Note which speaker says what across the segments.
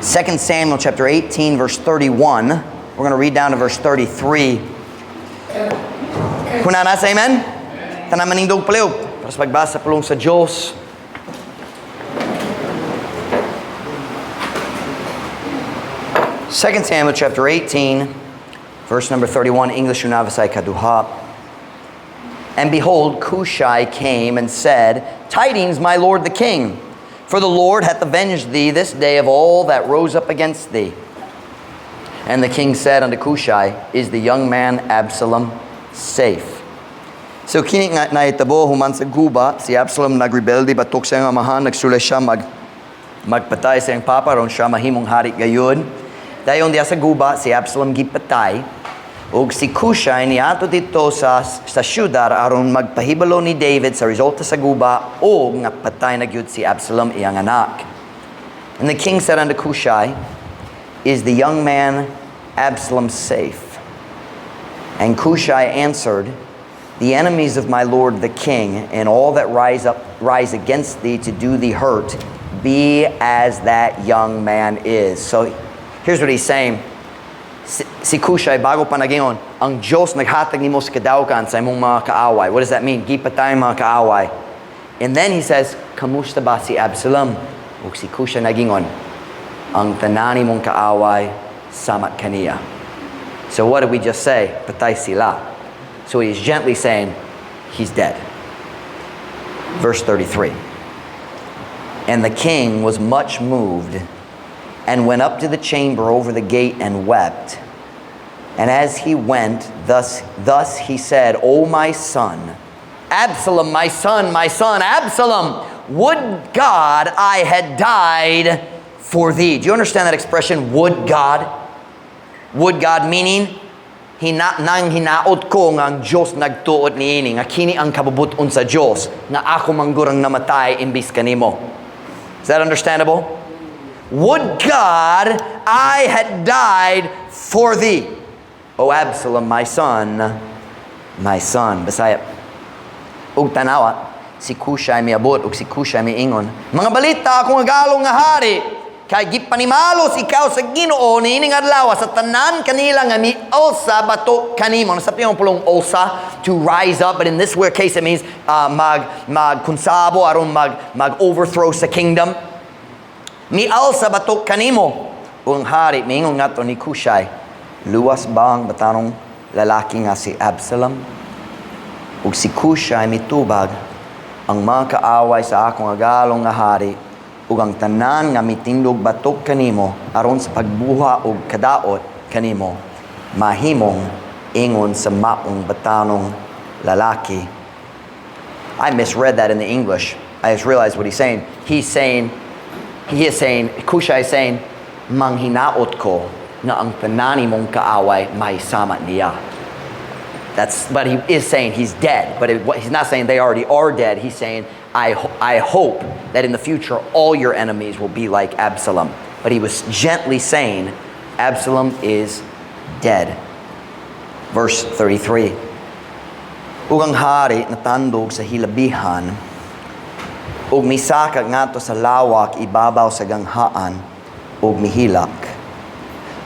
Speaker 1: 2 Samuel chapter 18, verse 31. We're going to read down to verse 33. Kuna na sa amen? Tanan manindog paliw. Para sa pagbasa pulong sa Diyos. Second Samuel chapter 18, verse number 31, English Unavasai Kaduha. And behold, Cushai came and said, Tidings, my lord the king, for the Lord hath avenged thee this day of all that rose up against thee. And the king said unto Cushai, Is the young man Absalom safe? So kini nga naitabo human sa guba, si Absalom nagrebelde batok sa iyang amahan, nagsulay siya magpatay sa iyang papa, ron siya mahimong hari gayon. Dayon diya sa guba, si Absalom gipatay, ug si Cushai niadto dito sa syudad aron magpahibalo ni David sa resulta sa guba, o nga patay na gyud si Absalom iyang anak. And the king said unto Cushai, Is the young man Absalom safe? And Cushai answered, The enemies of my lord the king, and all that rise against thee to do thee hurt, be as that young man is. So here's what he's saying. Si Cushai, bago pa nagingon, ang Diyos naghatag ni mo sa kadaukan sa imong mga kaaway. What does that mean? Gipatay mga kaaway. And then he says, Kamusta ba si Absalom? Ug si Cushai nagingon, ang tanani mong kaaway, samat kaniya. So what did we just say? Patay sila. So he's gently saying, he's dead. Verse 33. And the king was much moved, and went up to the chamber over the gate and wept. And as he went, thus he said, O my son, Absalom, my son, Absalom, would God I had died for thee. Do you understand that expression, would God? Would God meaning, nang hinaot ko nga ang Diyos nagtuot niini, nga kini ang kabubuton sa Diyos, nga ako manggurang namatay imbis kanimo. Is that understandable? Would God I had died for thee, O Absalom, my son. Bisaya. Ug tanawa, si Cushai miabot, ug si Cushai miingon, mga balita akong agalong nga hari, kay gipanimalos ikaw sa Ginoo niining adlaw sa tanan kanila nga miulsa bato kanimo. Nasabi yung pulong ulsa, to rise up, but in this case it means magkunsabo aron mag-overthrow sa kingdom. Mialsa batok kanimo. Ung hari, mingon nga to ni Cushai, luwas ba ang batanong lalaki nga si Absalom? Ug si Cushai mitubag, ang mga kaaway sa akong agalong nga hari, ug ang tanan nga mitindog batok kanimo, aron sa pagbuha ug kadaot kanimo, mahimong ingon sa maong batanong lalaki. I misread that in the English. I just realized what he's saying. He is saying, Cushai is saying, manghinaot ko na ang tanani mong kaaway mahisama niya. But he is saying he's dead. But he's not saying they already are dead. He's saying, I hope that in the future all your enemies will be like Absalom. But he was gently saying, Absalom is dead. Verse 33. Ugang hari natandog sa hilabihan, ug misaka ngadto sa lawak ibabaw sa ganghaan, ug mihilak.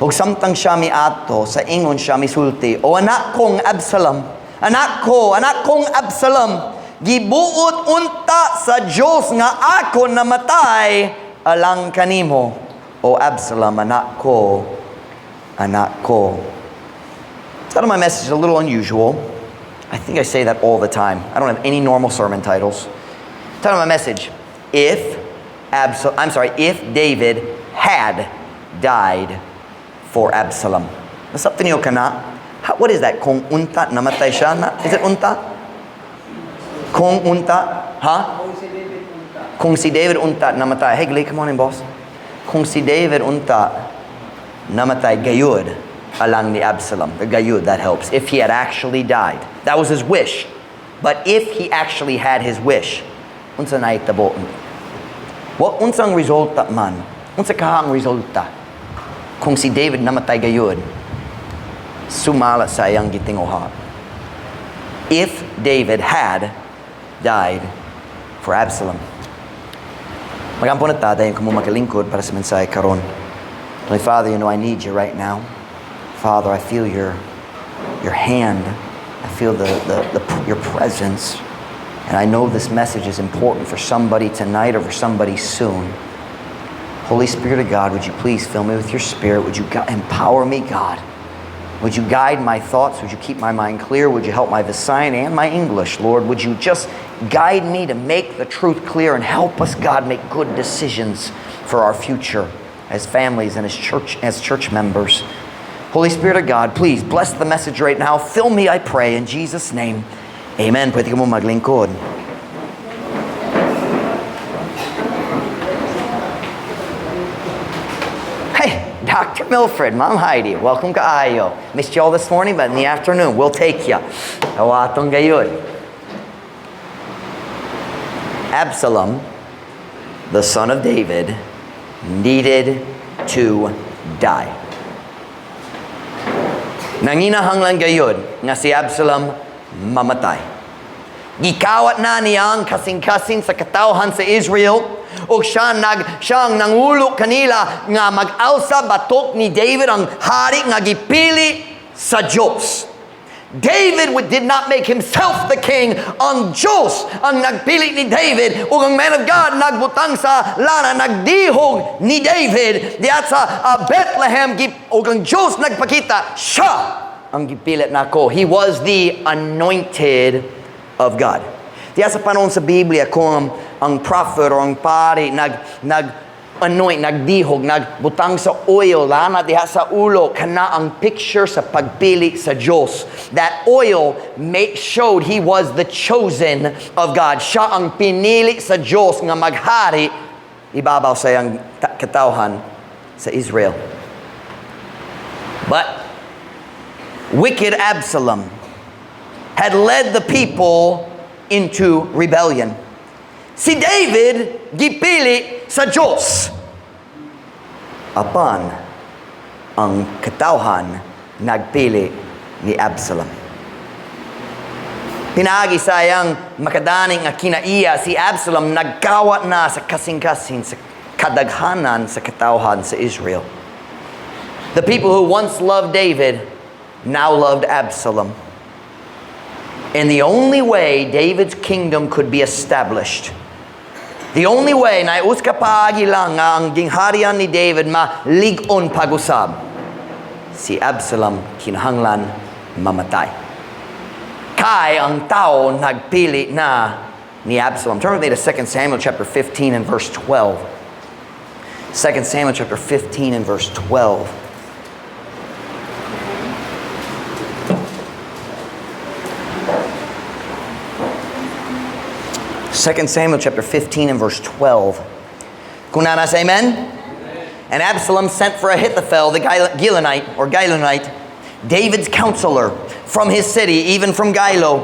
Speaker 1: Ug samtang siya miadto, sa ingon siya misulti, O anak kong Absalom, anak kong Absalom, gibuot unta sa Diyos nga ako namatay alang kanimo. O Absalom, anak ko. So my message is a little unusual. I think I say that all the time. I don't have any normal sermon titles. Tell my message. If David had died for Absalom. Nasabti niyo ka na? What is that? Kung unta namatay siya na? Is it unta? Kung unta? Ha? Kung si David unta namatay. Hey, Glee, come on in, boss. Kung si David unta namatay gayud alang ni Absalom. The gayud, that helps. If he had actually died. That was his wish. But if he actually had his wish, unsa na itabo? What unsang resulta man? Unsa kahang resulta? Kung si David namatay gayud, sumala sa iyang gitinguha. If David had died for Absalom. Magampo na ta dayon kamo magalingkod para sa mensahe karon. Holy Father, you know I need you right now. Father, I feel your hand. I feel your presence. And I know this message is important for somebody tonight or for somebody soon. Holy Spirit of God, would you please fill me with your Spirit? Would you empower me, God? Would you guide my thoughts? Would you keep my mind clear? Would you help my Visayan and my English, Lord? Would you just guide me to make the truth clear and help us, God, make good decisions for our future as families and as church members. Holy Spirit of God, please bless the message right now. Fill me, I pray, in Jesus' name. Amen. Pwede ka mo maglingkod. Hey, Dr. Milfred, Ma'am Heidi, welcome kaayo. Missed you all this morning, but in the afternoon, we'll take you. Awatong gayud. Absalom, the son of David, needed to die. Nanginahanglan gayud nga si Absalom mamatay. Gikawat na niya ang kasing-kasing sa katawhan sa Israel o siyang nangulo kanila nga mag-alsa batok ni David ang hari nga gipili sa Diyos. David did not make himself the king. Ang Diyos ang nagpili ni David ug ang man of God nagbutang sa lana, nagdihog ni David diat sa Bethlehem ug ang Diyos nagpakita siya ang gipilit nako. He was the anointed of God. Diya sa panahon sa Biblia kung ang prophet o ang pari nag-anoint, nagdihog, nagbutang sa oil, lana diha sa ulo, kana ang picture sa pagpili sa Diyos. That oil showed he was the chosen of God. Siya ang pinili sa Diyos nga maghari ibabaw sa iyang katawhan sa Israel. But wicked Absalom had led the people into rebellion. Si David gipili sa Diyos. Apan ang katawhan nagpili ni Absalom. Pinaagi sayang makadaning nga kinaiya si Absalom nagkawat na sa kasing-kasing sa kadaghanan sa katawhan sa Israel. The people who once loved David now loved Absalom. And the only way David's kingdom could be established, the only way na uska paagi lang nga ang gingharian ni David malig-on pag-usab, si Absalom kinahanglan mamatay. Kay ang tao nagpili na ni Absalom. Turn with me to 2 Samuel chapter 15 and verse 12. 2 Samuel chapter 15 and verse 12. 2 Samuel chapter 15 and verse 12. Kunana say amen? And Absalom sent for Ahithophel, the Gilonite, David's counselor, from his city, even from Gilo,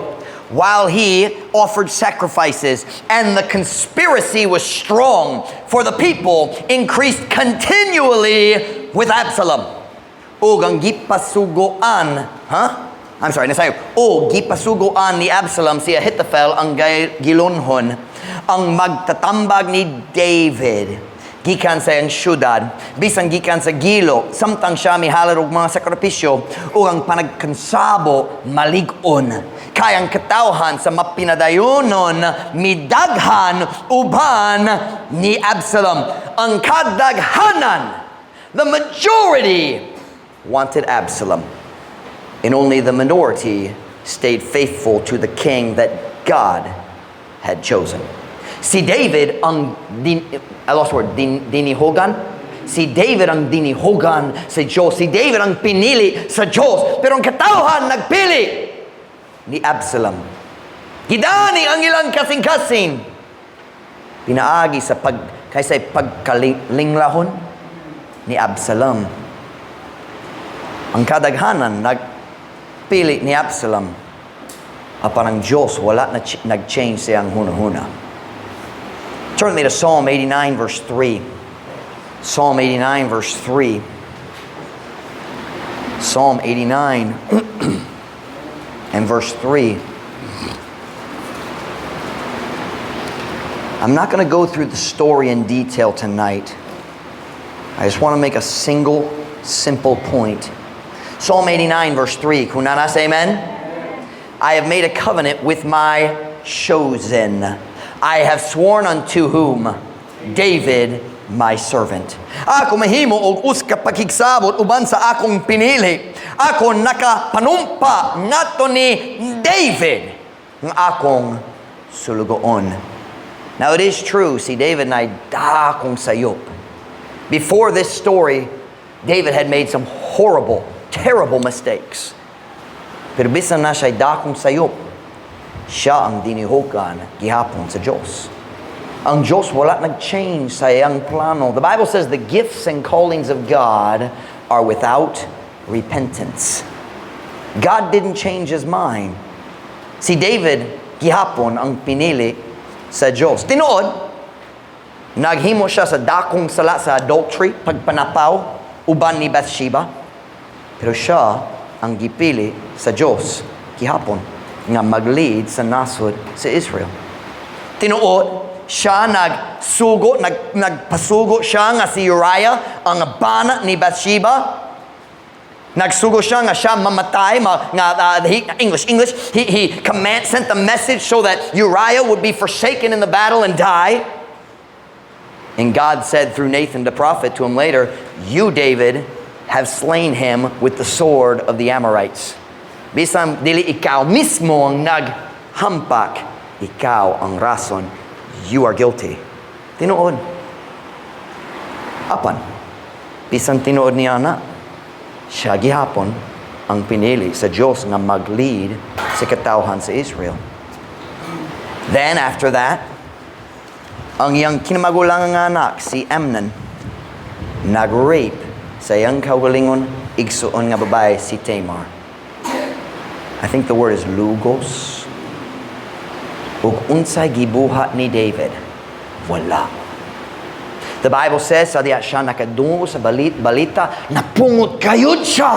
Speaker 1: while he offered sacrifices. And the conspiracy was strong, for the people increased continually with Absalom. Ug ang gipasugoan, gipasugoan ni Absalom si Ahithophel ang Gilonhon, ang magtatambag ni David gikan sa iyang syudad, bisan gikan sa Gilo, samtang siya mihalad og mga sakripisyo o ang panagkansabo malig-on. Kaya ang katawhan sa mapinadayonon midaghan uban ni Absalom. Ang kadaghanan, the majority wanted Absalom. And only the minority stayed faithful to the king that God had chosen. Si David ang dinihogan. Si David ang dinihogan sa Diyos. Si David ang pinili sa Diyos. Pero ang katawhan nagpili ni Absalom. Gidani ang ilang kasing-kasing. Pinaagi sa pagkalinglahon ni Absalom. Ang kadaghanan nagpili ni Absalom. Apan ang Diyos wala na nag-change siyang hunahuna. Turn me to Psalm 89 verse 3. Psalm 89 verse 3. Psalm 89 and verse 3. I'm not going to go through the story in detail tonight. I just want to make a single, simple point. Psalm 89, verse 3. Kung nasa amen? I have made a covenant with my chosen. I have sworn unto whom? David, my servant. Ako mahimo og uska pakigsabot uban sa akong pinili. Ako nakapanumpa ngadto ni David ng akong sulugoon. Now it is true, si David na dakong sayop. Before this story, David had made some horrible, terrible mistakes. Pero bisan na siya dakong sayop, siya ang dinihokan gihapon sa Diyos. Ang Diyos wala nag-change sa iyang plano. The Bible says the gifts and callings of God are without repentance. God didn't change His mind. Si David gihapon ang pinili sa Diyos. Tinuod, naghimo siya sa dakong sala sa adultery, pagpanapaw, uban ni Bathsheba. Pero siya ang gipili sa Diyos gihapon nga mag-lead sa nasod sa Israel. Tinuod, siya nagpasugo siya nga si Uriah ang bana ni Bathsheba. Nagsugo siya nga siya mamatay. English. He sent the message so that Uriah would be forsaken in the battle and die. And God said through Nathan the prophet to him later, you, David, have slain him with the sword of the Amorites. Bisan dili ikaw mismo ang naghampak, ikaw ang rason. You are guilty. Tinuod. Apan, bisan tinuod niya na, siya gihapon ang pinili sa Diyos nga mag-lead sa katawhan sa Israel. Then after that, ang iyang kinamagulang nga anak, si Amnon, nag-rape sa iyang kaugalingon, igsuon nga babae, si Tamar. I think the word is lugos. Ug unsay gibuhat ni David? Wala. The Bible says, sa diya siya nakadungo sa balita, napungot kayod siya.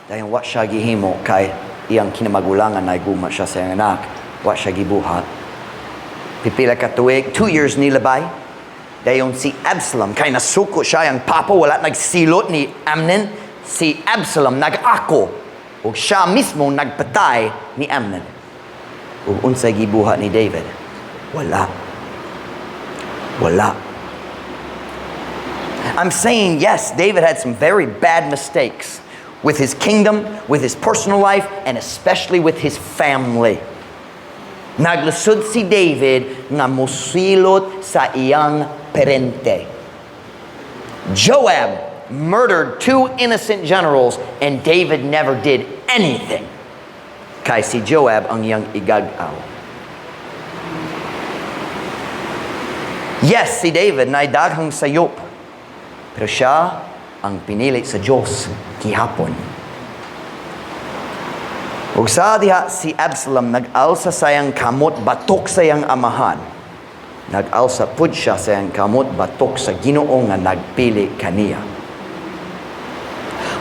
Speaker 1: Dahil what siya gihimo kay iyang kinamagulangan na iguma siya sa iyang anak. What siya gibuhat? Pipila ka tuig, 2 years nilabay. Dayon si Absalom, kay nasuko siya ang papa, wala nagsilot ni Amnon. Si Absalom nag-ako. O siya mismo nagpatay ni Amnon. O unsay gibuhat ni David? Wala. I'm saying, yes, David had some very bad mistakes with his kingdom, with his personal life, and especially with his family. Naglusod si David nga mosilot sa iyang parente. Joab murdered 2 innocent generals and David never did anything. Kay si Joab ang iyang igagaw. Yes, si David na daghang sayop. Pero siya ang pinili sa Diyos gihapon. Ug sa diha si Absalom nag-alsa sa iyang kamot batok sa iyang amahan. Nag-alsa pud siya sa iyang kamot batok sa Ginoo nga nagpili kaniya.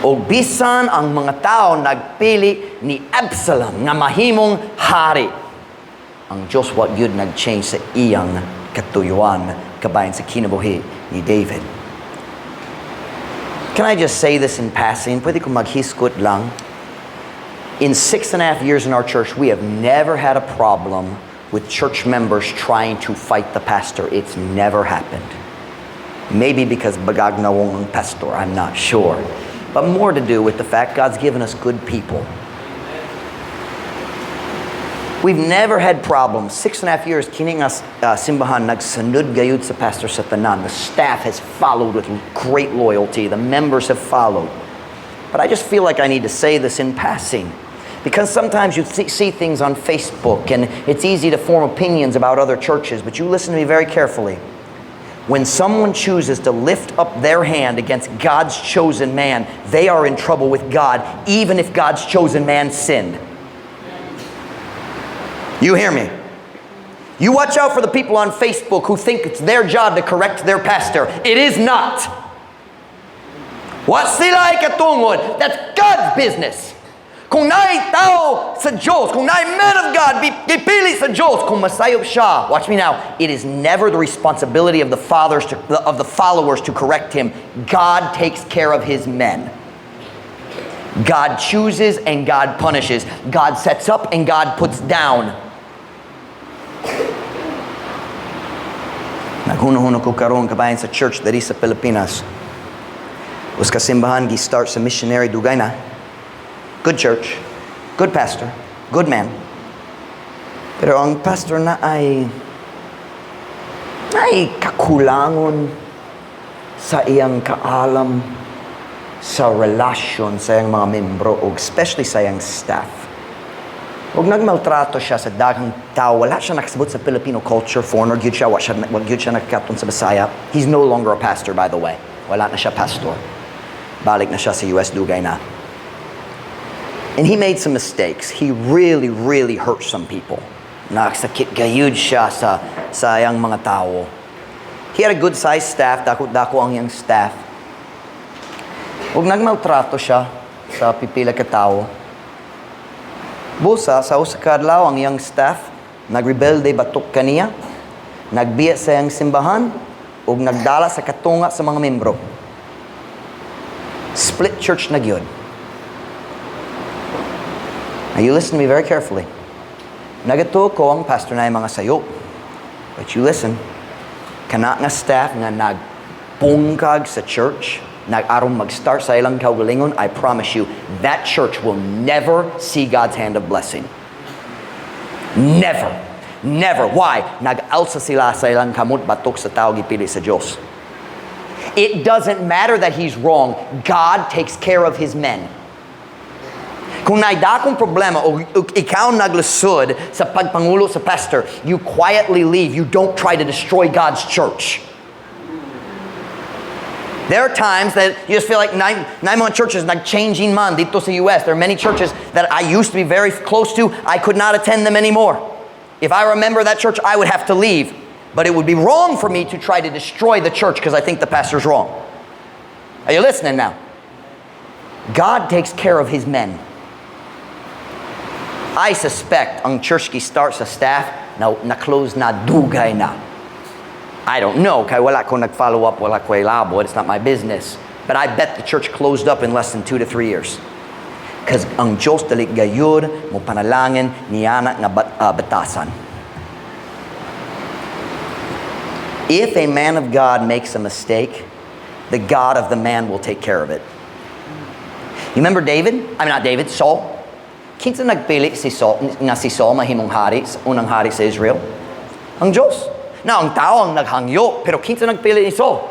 Speaker 1: O bisan ang mga tao nagpili ni Absalom nga mahimong hari, ang Diyos what yun nag-change sa iyang katuyuan kabayan sa kinabuhi ni David. Can I just say this in passing? Pwede ko maghiskot lang. In 6.5 years in our church, we have never had a problem with church members trying to fight the pastor. It's never happened. Maybe because bagag na wong ang pastor, I'm not sure. But more to do with the fact God's given us good people. We've never had problems. 6.5 years, kining as simbahan nagsanud gayud sa pastor sa tanan. The staff has followed with great loyalty. The members have followed. But I just feel like I need to say this in passing. Because sometimes you see things on Facebook and it's easy to form opinions about other churches, but you listen to me very carefully. When someone chooses to lift up their hand against God's chosen man, they are in trouble with God, even if God's chosen man sinned. You hear me? You watch out for the people on Facebook who think it's their job to correct their pastor. It is not. What sila ay katungod? That's God's business. Kung naay tao sa Diyos, kung naay men of God, gipili sa Diyos, kung masayop siya, watch me now, it is never the responsibility of the followers to correct him. God takes care of his men. God chooses and God punishes. God sets up and God puts down. Naghuno-huno ko karon kabayan sa church diri sa Pilipinas. Us kasimbahan gi-start sa missionary dugay na. Good church, good pastor, good man. Pero ang pastor na ay kakulangon sa iyang kaalam sa relasyon sa iyang mga membro o especially sa iyang staff. Huwag nagmaltrato siya sa daghang tao. Wala siya nakasabot sa Filipino culture. Foreigner, gyud siya. Wag gyud siya nakakaton sa Bisaya. He's no longer a pastor, by the way. Wala na siya pastor. Balik na siya sa US dugay na. And he made some mistakes. He really, really hurt some people. Nakasakit gayud siya sa iyang mga tao. He had a good-sized staff. Dako ang iyang staff. Huwag nagmaltrato siya sa pipila ka tao. Busa, sa usa ka adlaw ang iyang staff, nagrebelde batok kaniya, nagbiya sa iyang simbahan, ug nagdala sa katunga sa mga membro. Split church na gyud. Now you listen to me very carefully. Nagato ko ang pastor na mga sayo. But you listen. Kana nga staff nga nagpungkag sa church, nag-aron mag-start sa ilang kaugalingon, I promise you, that church will never see God's hand of blessing. Never. Never. Why? Nag-alsa sila sa ilang kamot batok sa tao gipili sa Diyos. It doesn't matter that he's wrong. God takes care of his men. Kung naidakong problema o ikaw naglusod sa pagpangulo sa pastor, you quietly leave. You don't try to destroy God's church. There are times that you just feel like nine mga churches nag-changing man dito sa US. There are many churches that I used to be very close to. I could not attend them anymore. If I remember that church, I would have to leave. But it would be wrong for me to try to destroy the church because I think the pastor's wrong. Are you listening now? God takes care of his men. I suspect ang church ki-start sa staff na-close na dugay na. I don't know, kaya wala ko nag-follow up, wala ko ilabo, it's not my business. But I bet the church closed up in less than 2 to 3 years. Because ang Diyos dali gayud, mo panalangin, niyana nga batasan. If a man of God makes a mistake, the God of the man will take care of it. You remember David? Not David, Saul. Kinsa nagpili si Saul mahimong hari, unang hari sa Israel? Ang Diyos. Now, ang tao ang naghangyo, pero kinsa nagpili ni Saul?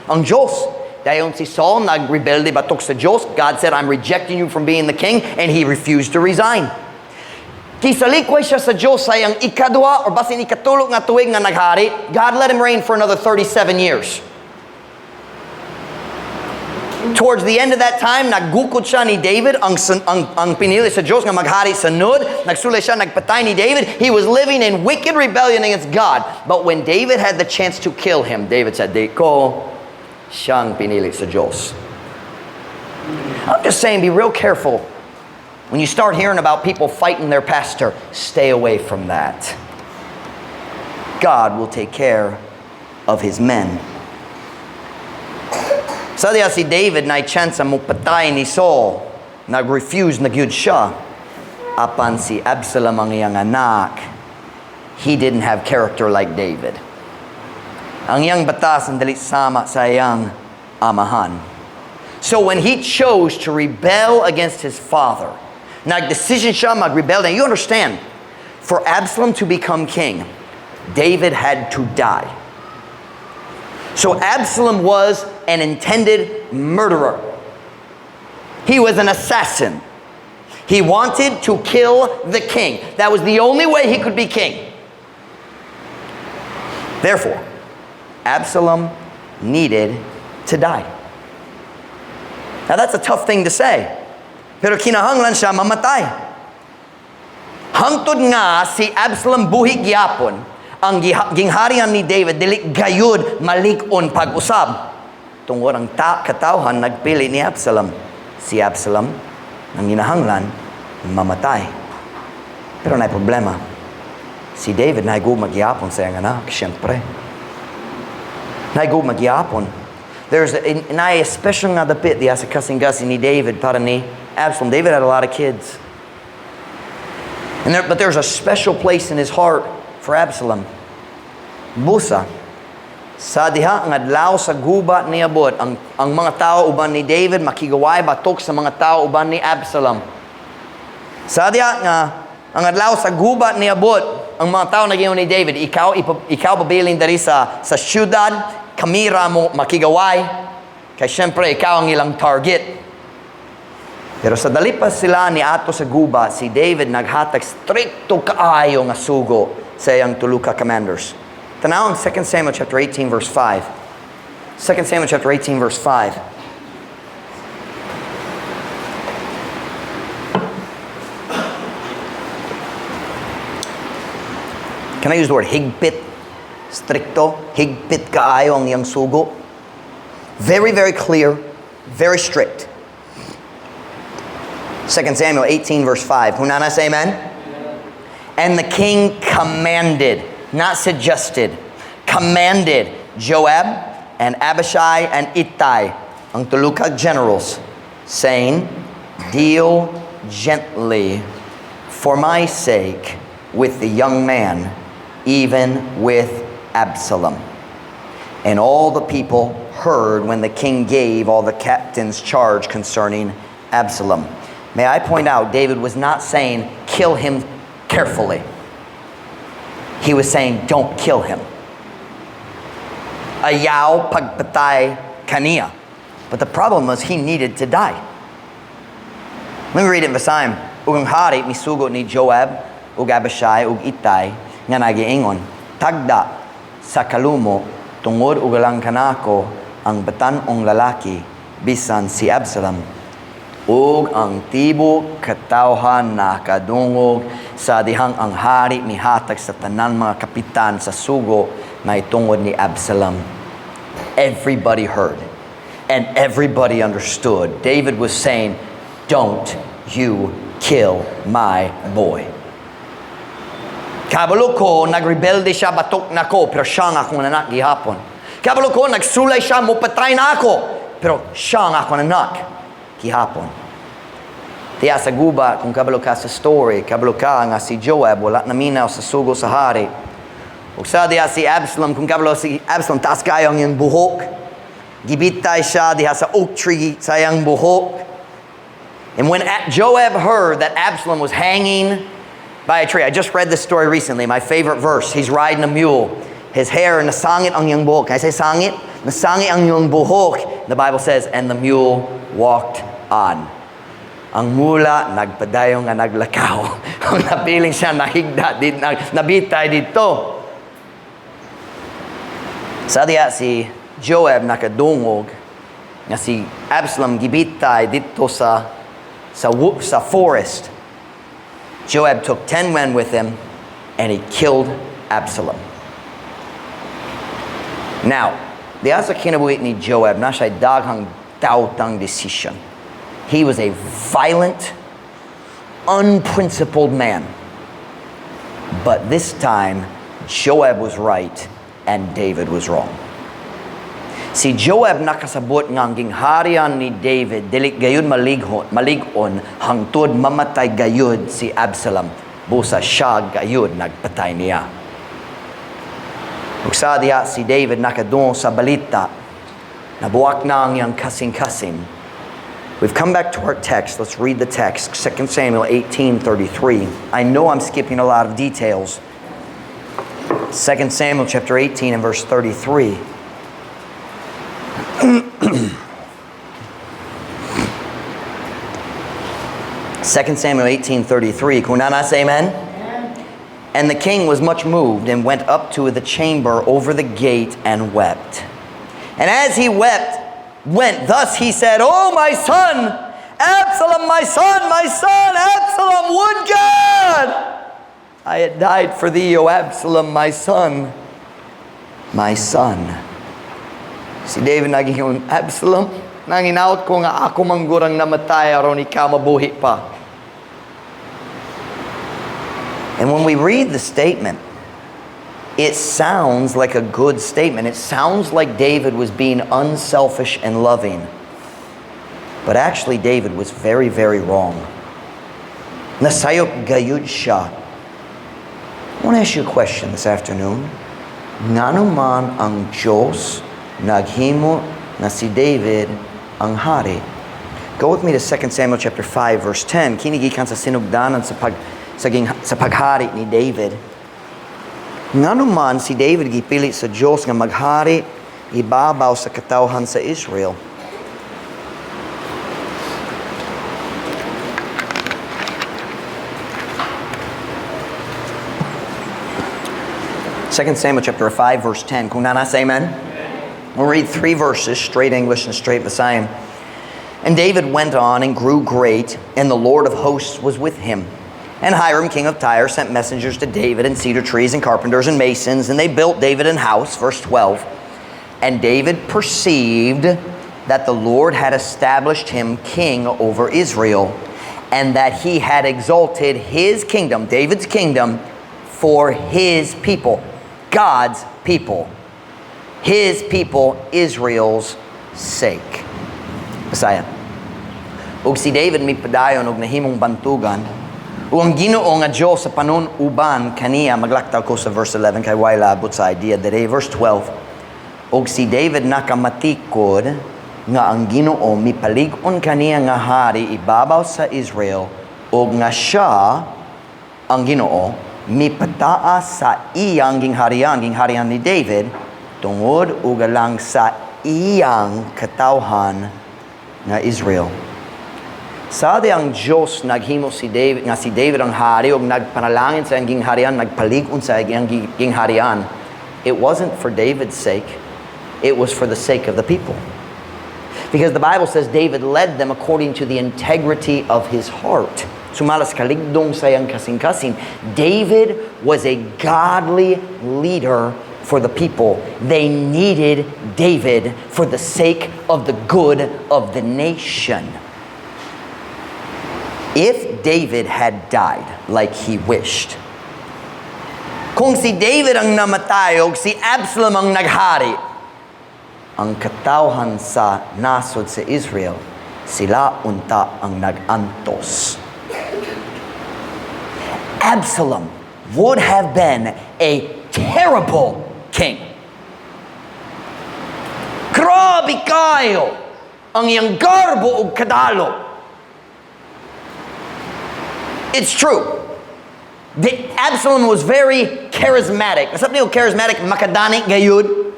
Speaker 1: Ang Diyos. Dayon si Saul nagrebelde batok sa Diyos. God said, I'm rejecting you from being the king, and he refused to resign. Kisalikway siya sa Diyos sa iyang ikadua or basin ikatulog nga tuig nga naghari. God let him reign for another 37 years. Towards the end of that time, naggukod siya ni David, ang pinili sa Diyos nga maghari sa Nod. Nagsulay siya, nagpatay ni David. He was living in wicked rebellion against God. But when David had the chance to kill him, David said, "Di ko siyang pinili sa Diyos." I'm just saying, be real careful. When you start hearing about people fighting their pastor, stay away from that. God will take care of his men. Sa diya si David na chance mo patay ni Saul, nag-refuse na gyud siya. Apan si Absalom ang iyang anak, he didn't have character like David. Ang iyang batas ang dali sama sa iyang amahan. So when he chose to rebel against his father, nag-decision siya mag-rebel. Now you understand, for Absalom to become king, David had to die. So Absalom was an intended murderer. He was an assassin. He wanted to kill the king. That was the only way he could be king. Therefore, Absalom needed to die. Now that's a tough thing to say. Pero kinahanglan siya mamatay. Hangtod nga si Absalom buhi gyapon, ang gingharian ni David dili gayud malig-on pag-usab. Tungod ang katawhan nagpili ni Absalom. Si Absalom ang ginahanglan mamatay. Pero na problema. Si David nahigo magyapon sa iyang anak, siyempre. Nahigo magyapon. There's a special nga dapit diya sa kasing-kasi ni David para ni Absalom. David had a lot of kids. But there's a special place in his heart for Absalom. Busa. Sa diha nga adlaw sa gubat ni abot, ang mga tao uban ni David makigaway batok sa mga tao uban ni Absalom. Sa diha nga ang adlaw sa gubat ni abot, ang mga tao nagingon ni David, ikaw pabiling dari sa syudad, kamira mo makigaway, kay syempre ikaw ang ilang target. Pero sa dalipas sila ni ato sa gubat, si David naghatag stricto kaayo nga sugo sa iyang tulo ka commanders. Tanaw ang 2 Samuel chapter 18 verse 5. 2 Samuel chapter 18 verse 5. Can I use the word higpit? Stricto, higpit kaayo ang iyang sugo. Very, very clear, very strict. 2 Samuel 18 verse 5. Hunana say amen? And the king commanded, not suggested, commanded Joab and Abishai and Ittai, ang tulukag generals, saying, deal gently for my sake with the young man, even with Absalom. And all the people heard when the king gave all the captains charge concerning Absalom. May I point out, David was not saying, kill him carefully. He was saying, don't kill him. Ayaw pagpatay kaniya. But the problem was, he needed to die. Let me read it in Vasayim. Ugang hari, misugo ni Joab, ug Abishai, ug Ittai, nga nagiingon, tagda sa kalumo, tungod ugalang kanako, ang batan-ong lalaki, bisan si Absalom. Ug ang tibo katawhan nakadungog sa dihang ang hari mihatag sa tanan mga kapitan sa sugo na itungod ni Absalom. Everybody heard and everybody understood. David was saying, don't you kill my boy. Kabalo ko, nagrebelde siya, batok na ko, pero siya nga akong anak gihapon. Kabalo ko, nagsulay siya, mupatay na ako, pero siya nga akong anak gihapon. Tiya sa guba, kung kabalo ka sa story, kabalo ka nga si Joab, wala na minaw sa sugo sa hari. Ug sa diya si Absalom, kung kabalo si Absalom, taas kayo ang iyang buhok. Gibitay siya diha sa oak tree sa iyang buhok. And when Joab heard that Absalom was hanging by a tree. I just read this story recently, my favorite verse. He's riding a mule. His hair, nasangit ang iyang buhok. Can I say sangit? Nasangit ang iyang buhok. The Bible says, and the mule walked on. Ang mula, nagpadayon nga naglakaw. Ang napiling siya, nahigda, nabitay dito. Sa diya si Joab nakadungog, nga si Absalom gibitay dito sa forest. Joab took 10 men with him, and he killed Absalom. Now, the asa kinabuhi ni Joab, na siya daghang dautang decision. He was a violent, unprincipled man. But this time, Joab was right, and David was wrong. Si Joab nakasabot nga ang gingharian ni David, dili gayud maligon, hangtod mamatay gayud si Absalom. Busa siya gayud nagpatay niya. Ug sa diha si David nakadung sa balita, nabuwak na ang iyang kasing-kasing. We've come back to our text. Let's read the text, 2 Samuel 18:33. I know I'm skipping a lot of details. 2 Samuel chapter 18 and verse 33. 2 Samuel 18:33. Kunana say amen? And the king was much moved and went up to the chamber over the gate and wept. And as he went thus he said, "Oh my son, Absalom, my son, Absalom, would God I had died for thee, O Absalom, my son, my son." Si David naging Absalom, nanginaut ko nga ako manggurang namatay aron ikaw mabuhi pa. And when we read the statement, it sounds like a good statement. It sounds like David was being unselfish and loving. But actually, David was very, very wrong. Nasayop gayud siya. I want to ask you a question this afternoon. Ngano man ang Diyos naghimo na si David ang hari? Go with me to 2 Samuel chapter 5 verse 10. Kinigikan sa sinugdanan sa paghari ni David. Ngano man si David gipili sa Diyos nga maghari ibabaw sa katawhan sa Israel. 2 Samuel chapter 5 verse 10. Kung nasa amen? We'll read 3 verses, straight English and straight Visayan. And David went on and grew great, and the Lord of hosts was with him. And Hiram, king of Tyre, sent messengers to David, and cedar trees, and carpenters, and masons, and they built David an house, verse 12. And David perceived that the Lord had established him king over Israel, and that he had exalted his kingdom, David's kingdom, for his people, God's people, his people, Israel's sake. Messiah. Ug si David mipadayon og nahimong bantugan, ug ang Ginoo nga Dios sa panon uban kaniya, maglaktaw ko sa verse 11 kay way labot sa idea dere, verse 12. Ug si David nakamatikod nga ang Ginoo mipalig-on kaniya nga hari ibabaw sa Israel, ug nga siya ang Ginoo mipataas sa iyang gingharian ni David tungod ug lang sa iyang katawhan nga Israel. Sa ang Diyos naghimo si David ang hari ug nagpanalangin sa iyang gingharian, nagpalig-on sa iyang gingharian. It wasn't for David's sake. It was for the sake of the people. Because the Bible says David led them according to the integrity of his heart. Sumalas kaligdong sa iyang kasing-kasing. David was a godly leader for the people. They needed David for the sake of the good of the nation. If David had died like he wished, kung si David ang namatay o si Absalom ang naghari, ang katawhan sa nasod sa Israel, sila unta ang nagantos. Absalom would have been a terrible king. Grabe kayo ang iyang garbo ug kadalo. It's true. Absalom was very charismatic. Sabi niyo charismatic, makadani gayud.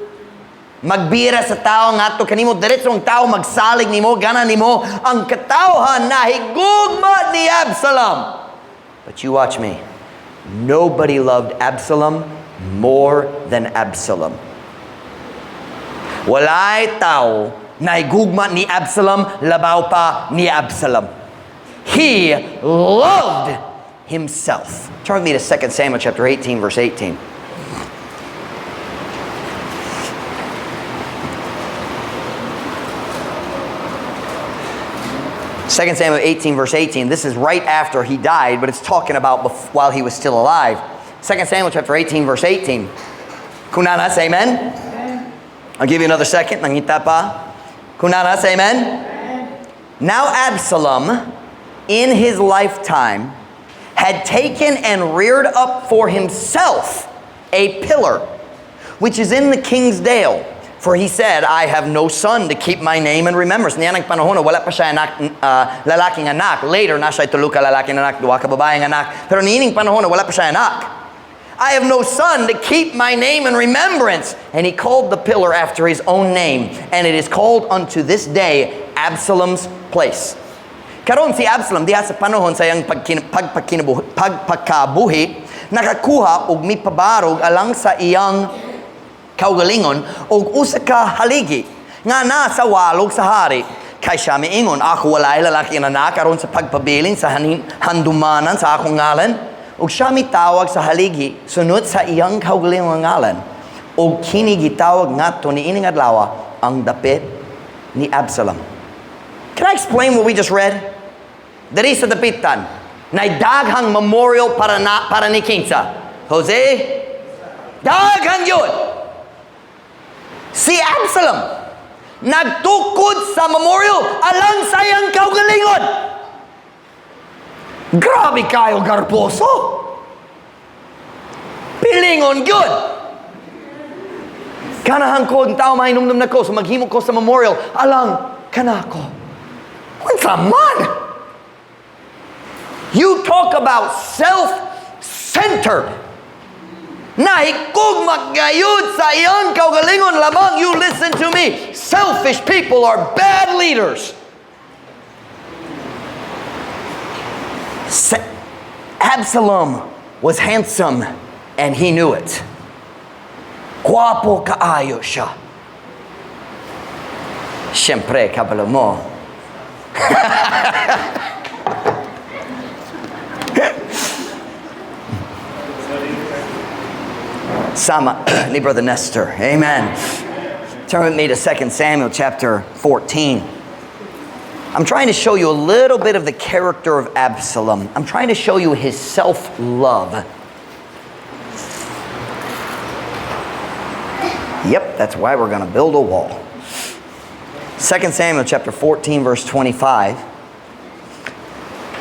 Speaker 1: Magbira sa tao ngadto kanimo diretso ang tao magsalig nimo, gana nimo ang katawhan nahigugma ni Absalom. But you watch me. Nobody loved Absalom more than Absalom. Walay tao nahigugma ni Absalom labaw pa ni Absalom. He loved himself. Turn with me to 2 Samuel chapter 18, verse 18. Second Samuel 18, verse 18. This is right after he died, but it's talking about while he was still alive. 2 Samuel chapter 18, verse 18. Kunana, say amen? Amen. I'll give you another second. Nangita pa. Kunana, say amen? Amen. Now Absalom, in his lifetime, had taken and reared up for himself a pillar, which is in the king's dale. For he said, I have no son to keep my name in remembrance. Niyan ang panahon, wala pa siya lalaking anak. Later, na siya tulo ka lalaking anak, duwa ka babaeng anak. Pero niining panahon, wala pa siya anak. I have no son to keep my name in remembrance. And he called the pillar after his own name. And it is called unto this day Absalom's place. Karon si Absalom, diha sa panahon sa iyang pagpakabuhi, nakakuha og mipabarog alang sa iyang kaugalingon og usa ka haligi nga nasa walog sa hari. Kay siya miingon, ako walay lalaki na anak aron sa pagpabilin sa handumanan sa akong ngalan. Og siya mitawag sa haligi sunod sa iyang kaugalingon ngalan. Og kini gitawag ngadto niining adlaw ang dapit ni Absalom. Can I explain what we just read? Dari sa dapitan, na daghang memorial para ni kinsa? Jose? Daghang yun. Si Absalom nagtukod sa memorial alang sayang kaugalingon. Grabe kayo garposo. Pilingon good. Kanahang ko, tao mainumdum na ko, so maghimo ko sa memorial alang kanako. Unsa man? You talk about self-centered. Nahikog maggayud sa iyang kaugalingon lamang. You listen to me. Selfish people are bad leaders. Absalom was handsome and he knew it. Guwapo kaayo siya. Siyempre, kabalo mo. Sama ni Brother Nestor. Amen. Turn with me to 2 Samuel chapter 14. I'm trying to show you a little bit of the character of Absalom. I'm trying to show you his self-love. Yep, that's why we're going to build a wall. 2 Samuel chapter 14 verse 25.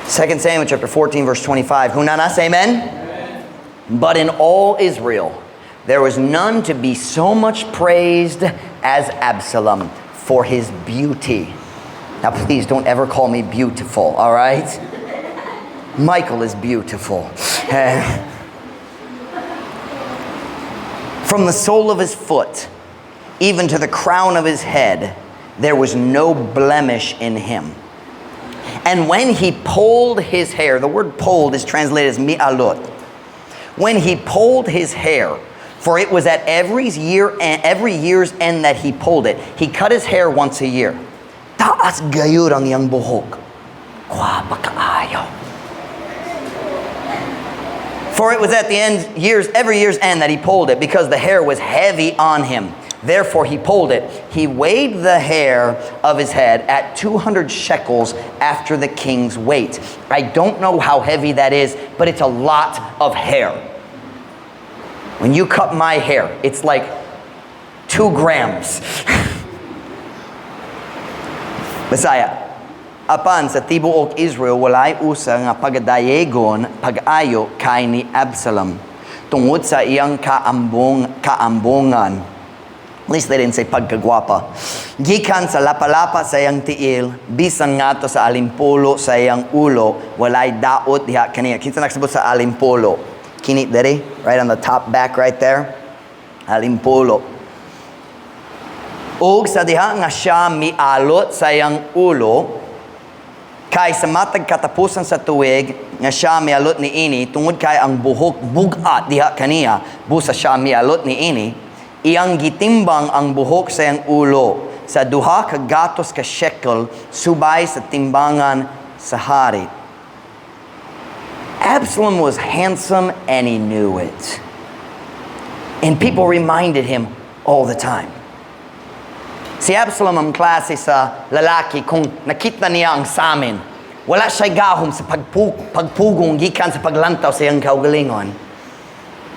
Speaker 1: 2 Samuel chapter 14 verse 25. Hunanas, amen? But in all Israel, there was none to be so much praised as Absalom for his beauty. Now please don't ever call me beautiful, all right? Michael is beautiful. From the sole of his foot, even to the crown of his head, there was no blemish in him. And when he pulled his hair, the word pulled is translated as mi'alot. When he pulled his hair, for it was at every year's end that he pulled it. He cut his hair once a year. Taas gayud ang iyang buhok. Guwapa kaayo. For it was at the every year's end that he pulled it, because the hair was heavy on him. Therefore he pulled it. He weighed the hair of his head at 200 shekels after the king's weight. I don't know how heavy that is, but it's a lot of hair. When you cut my hair, it's like 2 grams. Bisaya. Apan sa tibuok Israel, walay usa nga pagdayegon pag-ayo kay ni Absalom tungod sa iyang kaambungan. At least they didn't say pagkagwapa. Gikan sa lapalapa sa iyang tiil, bisan nga to sa alimpulo sa iyang ulo, walay daot diha kaniya. Kinsa nagsabot sa alimpulo? Kini dere, right on the top back right there. Alimpulo. Og sa diha nga siya mialot sa iyang ulo, kay sa matag katapusan sa tuig nga siya mialot ni ini, tungod kay ang buhok bugat diha kaniya, busa siya mialot ni ini, iyang gitimbang ang buhok sa iyang ulo sa 2 kagatos ka shekel subay sa timbangan sa hari. Absalom was handsome and he knew it. And people reminded him all the time. Si Absalom ang klase sa lalaki kung nakita niya ang samin, wala siya gahom sa pagpugong gikan sa paglantaw sa iyang kaugalingon.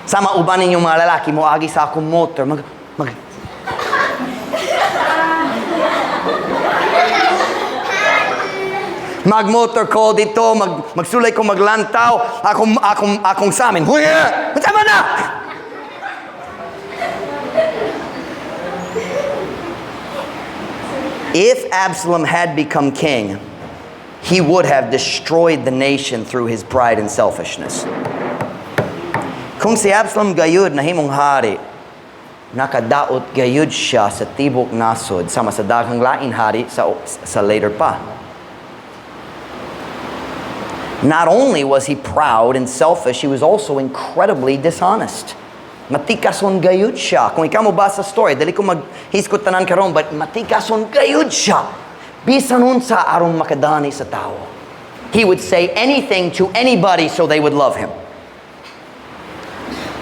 Speaker 1: Sama uban ninyong mga lalaki, mo agi sa akong motor, magmotor ko dito, magsulay ko maglantaw, akong samin. Huya! Matama na! If Absalom had become king, he would have destroyed the nation through his pride and selfishness. Kung si Absalom gayud na himong hari, nakadaot gayud siya sa tibok nasod sama sa daghang lain hari sa later pa. Not only was he proud and selfish, he was also incredibly dishonest. Matikason gayud siya. Kung ikaw mo ba sa story, dali ko maghiskot tanan karon, but matikason gayud siya. Bisan unsa aron makadani sa tao. He would say anything to anybody so they would love him.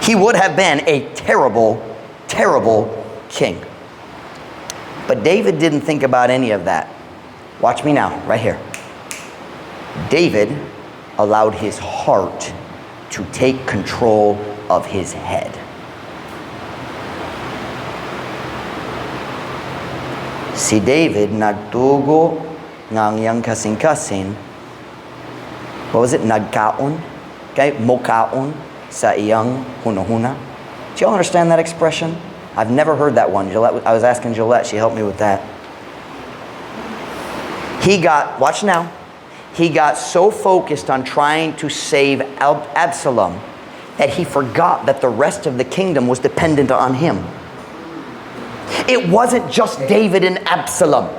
Speaker 1: He would have been a terrible, terrible king. But David didn't think about any of that. Watch me now, right here. David allowed his heart to take control of his head. Si David nagtugo ng iyang kasing-kasing. What was it? Nagkaon? Okay, mokaon sa iyang hunahuna. Do you all understand that expression? I've never heard that one. Gillette, I was asking Gillette, she helped me with that. Watch now, he got so focused on trying to save Absalom that he forgot that the rest of the kingdom was dependent on him. It wasn't just David and Absalom.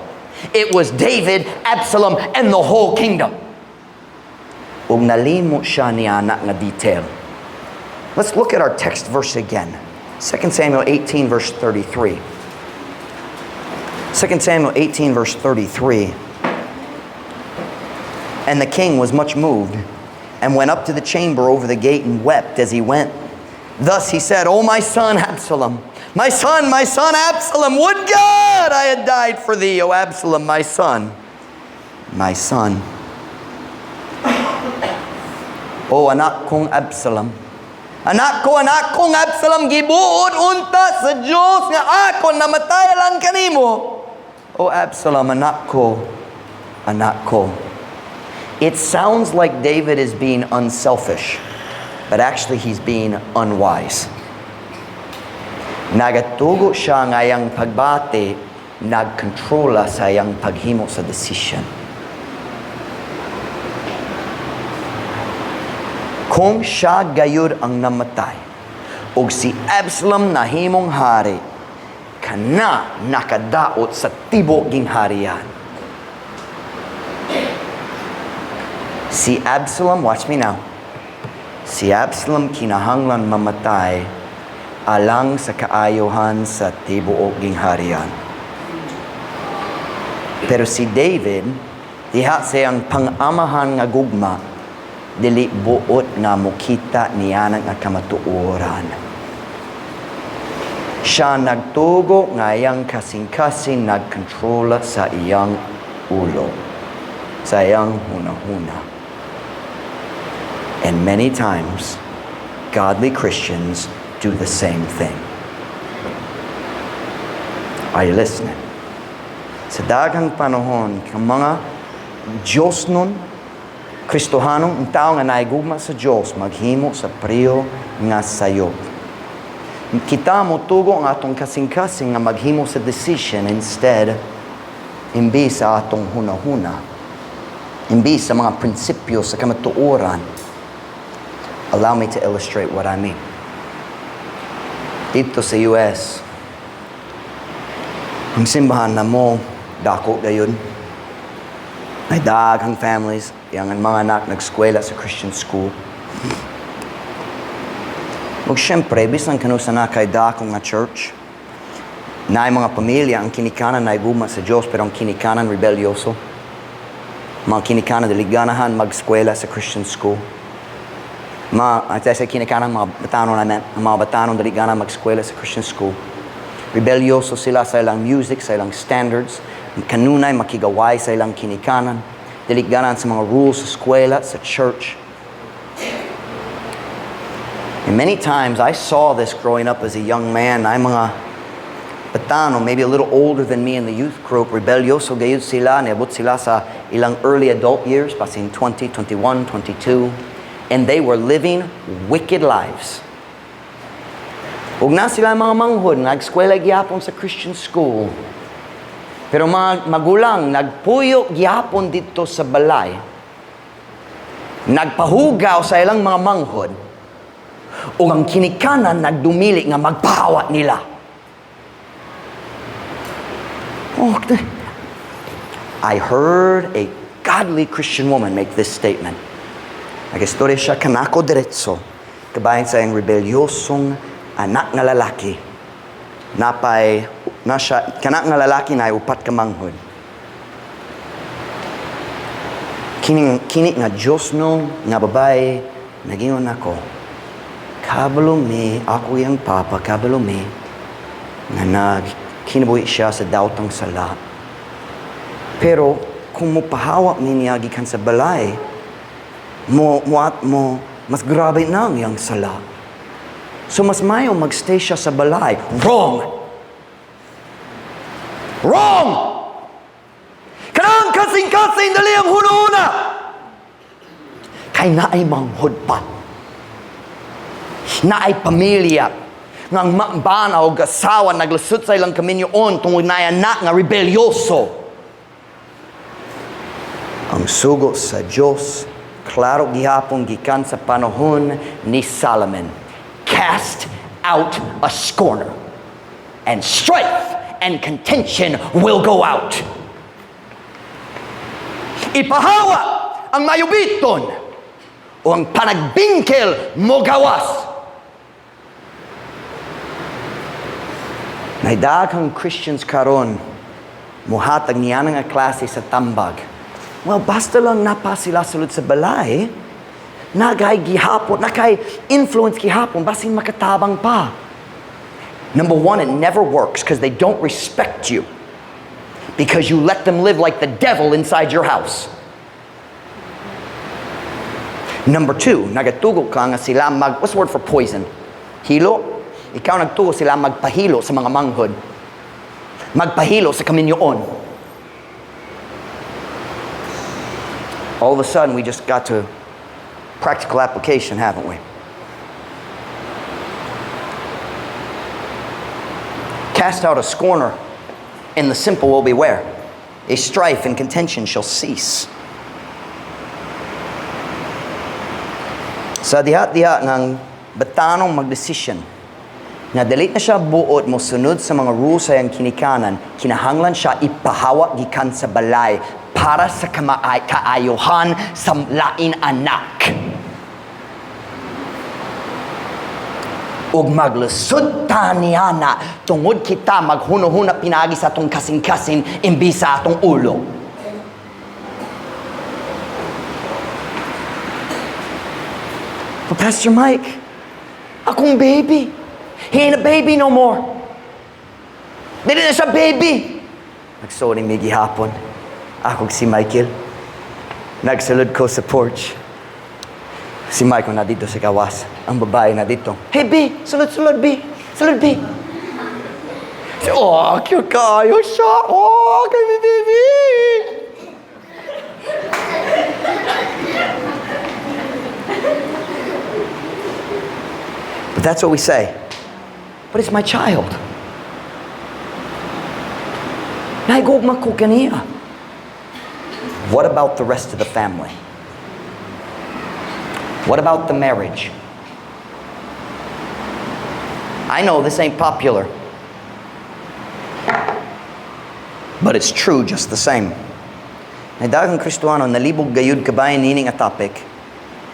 Speaker 1: It was David, Absalom, and the whole kingdom. Ug nalimot siya niya na nga detail. Let's look at our text verse again. 2 Samuel 18 verse 33. 2 Samuel 18 verse 33. And the king was much moved, and went up to the chamber over the gate and wept as he went. Thus he said, O my son Absalom, my son, Absalom, would God I had died for thee, O Absalom, my son, my son. O anak kong Absalom, anak kong Absalom, gibuod unta sa Diyos nga ako namatay lang kanimo. O Absalom, anak ko, anak ko. It sounds like David is being unselfish, but actually he's being unwise. Nagatugo siya nga iyang pagbati, nagkontrola sa iyang paghimo sa decision. Kung siya gayud ang namatay, ug si Absalom nahimong hari, kana nakadaot sa tibuok ging harian. Si Absalom, watch me now. Si Absalom kinahanglan mamatay alang sa kaayohan sa tibuok ging harian. Pero si David, diha siyang pangamahan nga gugma, dili buot nga mukita niya nga kamatuoran. Siya nagtugo nga iyang kasing-kasing nagkontrola sa iyang ulo, sa iyang hunahuna. And many times, godly Christians do the same thing. Are you listening? Sa daghang panahon, kang mga Diyos nun, Kristohanong ang tao nga naigugma sa Diyos, maghimo sa priyo nga sayop. Kita mo tugo ang atong kasing-kasing nga maghimo sa decision instead, imbis sa atong hunahuna, imbis sa mga prinsipyo sa kamatuoran. Allow me to illustrate what I mean. Dito sa US, ang simbahan na mo, dako gayon. May daghang families, yang mga anak nag-eskwela sa Christian school. Ug syempre, bisan kanusa na kay dakong nga church, na mga pamilya, ang kinikanan na iguma sa Diyos, pero ang kinikanan rebelyoso. Mga kinikanan daliganahan mag-eskwela sa Christian school. Sa kinikanan mga batanon namin, ang mga batanon daliganahan mag-eskwela sa Christian school. Rebelyoso sila sa ilang music, sa ilang standards. Kanunay makigaway sa ilang kinikanan. Daliganahan sa mga rules sa eskwela, sa church. And many times I saw this growing up as a young man. Ay mga batano, maybe a little older than me in the youth group, rebelyoso gayud sila, niabot sila sa ilang early adult years, passing 20, 21, 22. And they were living wicked lives. Ug na sila mga manghod, nag-eskwela gyapon sa Christian school. Pero mga magulang, nagpuyo gyapon dito sa balay. Nagpahugaw sa ilang mga manghod. Ug ang kinikanan, nagdumili nga magpahawat nila. I heard a godly Christian woman make this statement. Nag-istorya siya kanako diretso, kabayan sa iyang rebelyosong anak nga lalaki. Kanak nga lalaki na upat ka manghod. Kini nga Diyos no, nga babae, nagingon ako, kabalo me, ako yung papa, kabalo me, nga kinabuhi siya sa dautang sala. Pero, kung mupahawak niya gikan sa balay, mas grabe na ang iyang sala. So mas mayo magstay siya sa balay. Wrong! Wrong! Kanang kasing-kasing dali ang hununa! Kay naay manghod pa. Naay pamilya. Ngang makbana o gasawa naglusot sa ilang kaminyoon tungod na anak nga rebelyoso. Ang sugo sa Diyos, klaro gihapon gikan sa panahon ni Solomon. Cast out a scorner, and strife and contention will go out. Ipahawa ang mayubiton o ang panagbingkil mo gawas. Naidaghang Christians karon muhatag niya nga klase sa tambag. Well, basta lang napa sila sulod sa balay, nagay gihapon, nakay influence gihapon, basin makatabang pa. Number one, it never works because they don't respect you. Because you let them live like the devil inside your house. Number two, nagatugog ka nga sila what's the word for poison? Hilo? Ikaw nagtugo sila magpahilo sa mga manghod. Magpahilo sa kaminyoon. All of a sudden, we just got to practical application, haven't we? Cast out a scorner, and the simple will beware. A strife and contention shall cease. Sa diha-diha ng batanong magdesisyon, na dalit na siya buot mo sunod sa mga rules sa iyang kinikanan, kinahanglan siya ipahawa gikan sa balay para sa kaayuhan sa lain anak. Ug maglusod ta niya na tungod kita maghuno-huna pinagi sa atong kasing-kasing imbis sa atong ulo. But Pastor Mike, akong baby. He ain't a baby no more. Dili na siya baby. Nagsorry may gihapon. Ako si Michael. Nagsulod ko sa porch. Si Michael na dito sa gawas. Ang babae na dito. Hey B, sulod-sulod B. Sulod B. Oh, cute kayo siya. Oh, kami baby. But that's what we say. But it's my child. Naigugma ko kaniya. What about the rest of the family? What about the marriage? I know this ain't popular, but it's true just the same. Naidaghang Kristohano nalibog gayud kabayan nining a topic.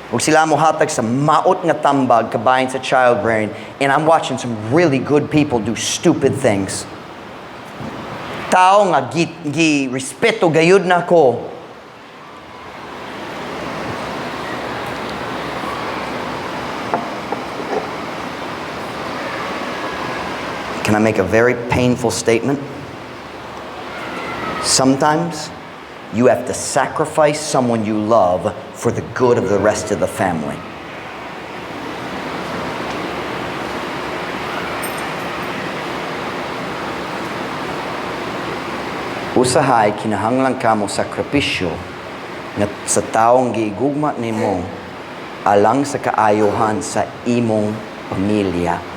Speaker 1: Huwag sila mo hatag sa maot nga tambag kabayan sa child rearing, and I'm watching some really good people do stupid things. Tao nga respeto gayud na ko. Can I make a very painful statement? Sometimes you have to sacrifice someone you love for the good of the rest of the family. Usahay kinahanglan kamo sakripisyo nga sa taong giigugma nimo alang sa kaayuhan sa imong pamilya.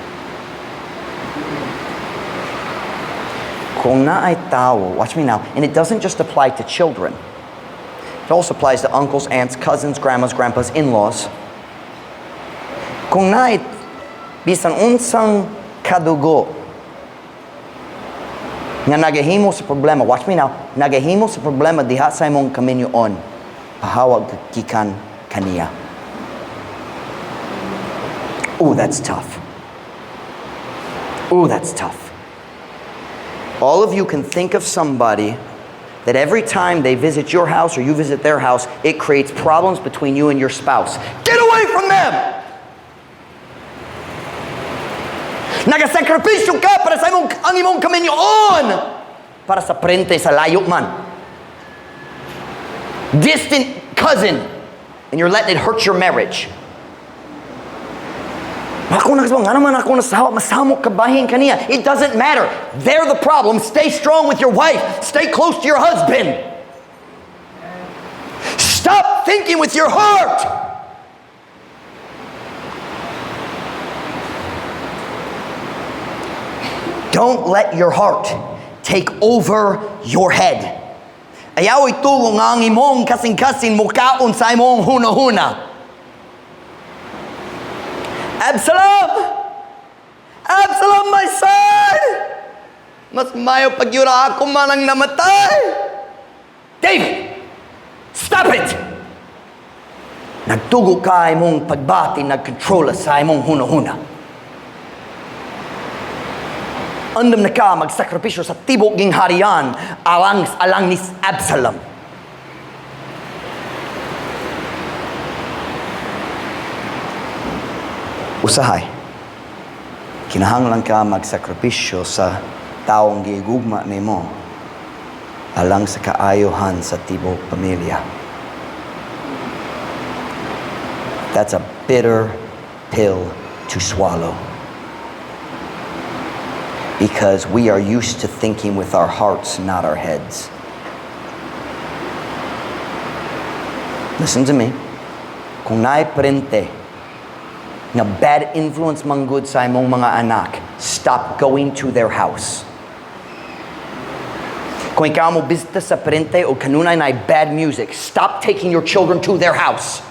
Speaker 1: Kung naay tao, watch me now, and it doesn't just apply to children. It also applies to uncles, aunts, cousins, grandmas, grandpas, in-laws. Kung naay bisan unsang kadugo nga nagahimo sa problema, watch me now, nagahimo sa problema diha sa imong kaminyoon, pahawag gikan kaniya. Ooh, that's tough. Ooh, that's tough. All of you can think of somebody that every time they visit your house or you visit their house, it creates problems between you and your spouse. Get away from them! Nagasakripisyo ka para sa ang imong kaminyoon para sa prente sa layo man. Distant cousin, And you're letting it hurt your marriage. It doesn't matter. They're the problem. Stay strong with your wife. Stay close to your husband. Stop thinking with your heart. Don't let your heart take over your head. Ayaw ito ang imong kasing-kasing mukaon sa imong huna-huna. Absalom! Absalom, my son! Mas mayo pagyura ako manang namatay. David! Stop it! Nagtugo ka imong pagbati, nagkontrola sa imong huna-huna. Andam na ka magsakripisyo sa tibok ging harian alang ni Absalom. Usahay. Kinahanglan ka magsakripisyo sa taong gigugma nimo alang sa kaayohan sa tibok pamilya. That's a bitter pill to swallow. Because we are used to thinking with our hearts, not our heads. Listen to me. Kung naay parente na bad influence manggod sa imong mga anak, stop going to their house. Kung ikaw mo bisita sa parente o kanunay na bad music, stop taking your children to their house.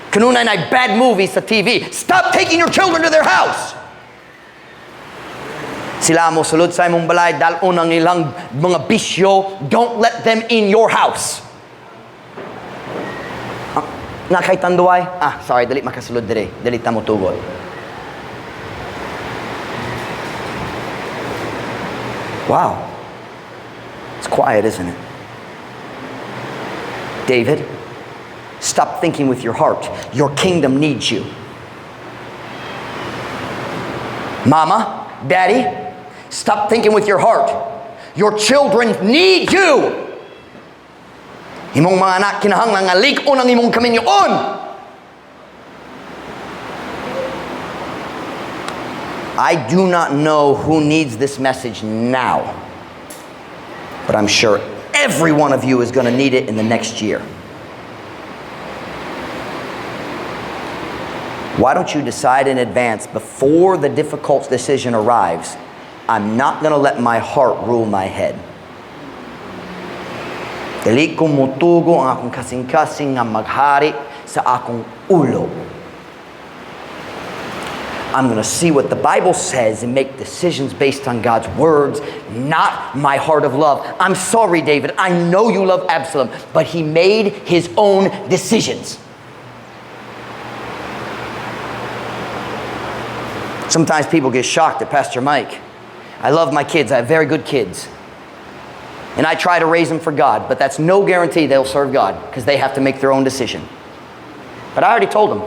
Speaker 1: Kanunay na bad movies sa TV, stop taking your children to their house. Sila mo sulod sa imong balay dalon ang ilang mga bisyo, don't let them in your house. Nakay tanduay? Sorry, dali makasulod dire. Dali ta mo tugod. Wow. It's quiet, isn't it? David, stop thinking with your heart. Your kingdom needs you. Mama, Daddy, stop thinking with your heart. Your children need you. Imong mga anak kinahanglan nga lig-on ang imong kaminyoon. I do not know who needs this message now, but I'm sure every one of you is going to need it in the next year. Why don't you decide in advance before the difficult decision arrives? I'm not going to let my heart rule my head. Dili ko mutugo ang akong kasing-kasing nga maghari sa akong ulo. I'm going to see what the Bible says and make decisions based on God's words, not my heart of love. I'm sorry, David. I know you love Absalom, but he made his own decisions. Sometimes people get shocked at Pastor Mike. I love my kids. I have very good kids. And I try to raise them for God, but that's no guarantee they'll serve God because they have to make their own decision. But I already told them,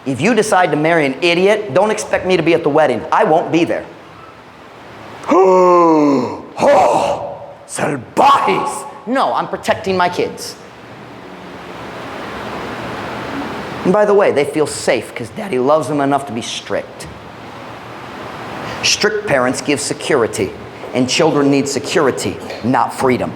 Speaker 1: if you decide to marry an idiot, don't expect me to be at the wedding. I won't be there. Salvajes! No, I'm protecting my kids. And by the way, they feel safe because Daddy loves them enough to be strict. Strict parents give security. And children need security, not freedom.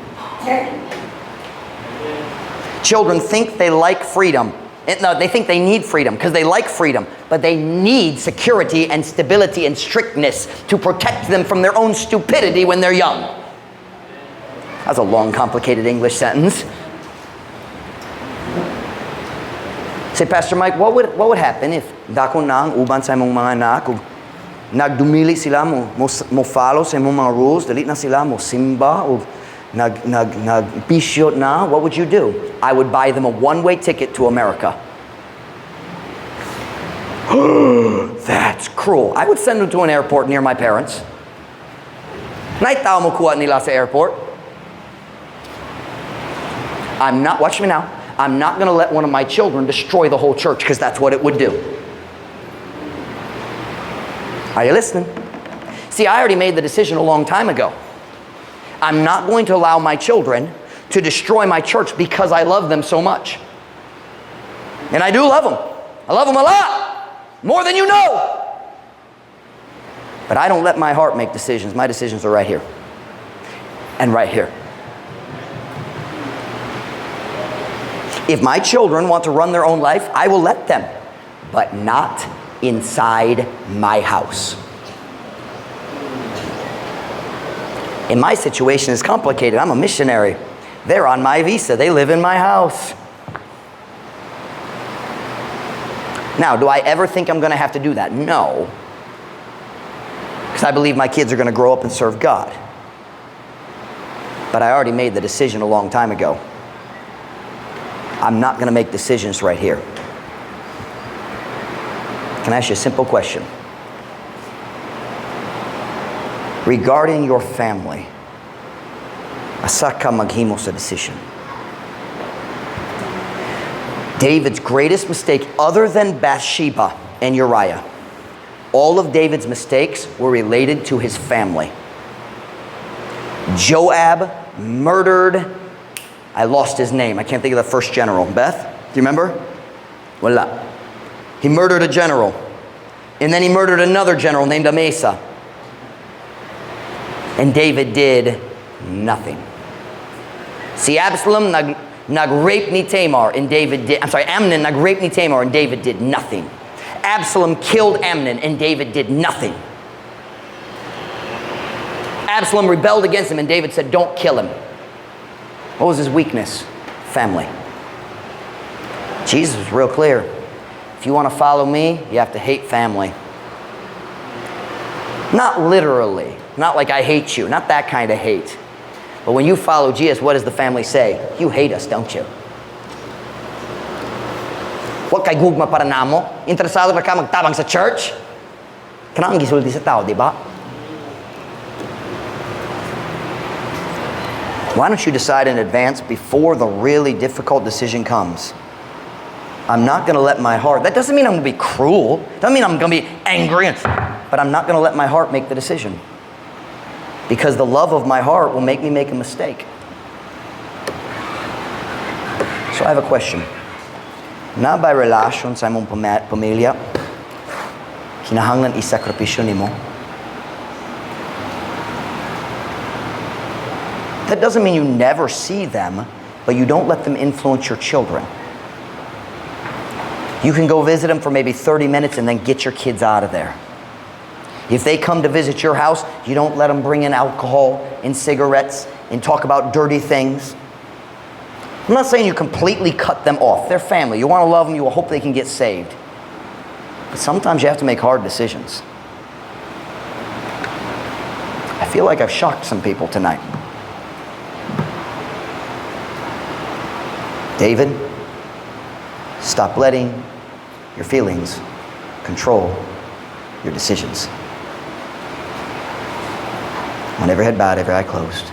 Speaker 1: Children think they like freedom. No, they think they need freedom because they like freedom, but they need security and stability and strictness to protect them from their own stupidity when they're young. That's a long, complicated English sentence. Say, Pastor Mike, what would happen if dako na ang uban sa imong mga anak nagdumili sila mo follow sa imong mga rules, dali na sila mo simba o nagpisyo na, what would you do? I would buy them a one-way ticket to America. That's cruel. I would send them to an airport near my parents. Naitaw mo kuha nila sa airport. Watch me now, I'm not going to let one of my children destroy the whole church because that's what it would do. Are you listening? See, I already made the decision a long time ago. I'm not going to allow my children to destroy my church because I love them so much. And I do love them. I love them a lot. More than you know. But I don't let my heart make decisions. My decisions are right here. And right here. If my children want to run their own life, I will let them. But not inside my house. And my situation is complicated. I'm a missionary. They're on my visa. They live in my house. Now, do I ever think I'm going to have to do that? No. Because I believe my kids are going to grow up and serve God. But I already made the decision a long time ago. I'm not going to make decisions right here. Can I ask you a simple question? Regarding your family, asa ka maghimo sa decision? David's greatest mistake, other than Bathsheba and Uriah, all of David's mistakes were related to his family. Joab murdered, I lost his name. I can't think of the first general. Beth, do you remember? Voila. He murdered a general. And then he murdered another general named Amasa. And David did nothing. See, Absalom nag-rape ni Tamar, and David did, Amnon nag-rape ni Tamar, and David did nothing. Absalom killed Amnon, and David did nothing. Absalom rebelled against him, and David said, don't kill him. What was his weakness? Family. Jesus was real clear. If you want to follow me, you have to hate family. Not literally. Not like I hate you. Not that kind of hate. But when you follow Jesus, what does the family say? You hate us, don't you? Huwag kay gugma para namo. Interesado pa ka magtabang sa church? Kanang gisulti sa tao, di ba? Why don't you decide in advance before the really difficult decision comes? I'm not going to let my heart, that doesn't mean I'm going to be cruel. Doesn't mean I'm going to be angry, but I'm not going to let my heart make the decision. Because the love of my heart will make me make a mistake. So I have a question. Na ba relasyon sa imong pamilya, kinahanglan isakripisyo nimo? That doesn't mean you never see them, but you don't let them influence your children. You can go visit them for maybe 30 minutes and then get your kids out of there. If they come to visit your house, you don't let them bring in alcohol and cigarettes and talk about dirty things. I'm not saying you completely cut them off. They're family. You want to love them. You will hope they can get saved. But sometimes you have to make hard decisions. I feel like I've shocked some people tonight. David, stop letting your feelings control your decisions. On every head bowed, every eye closed.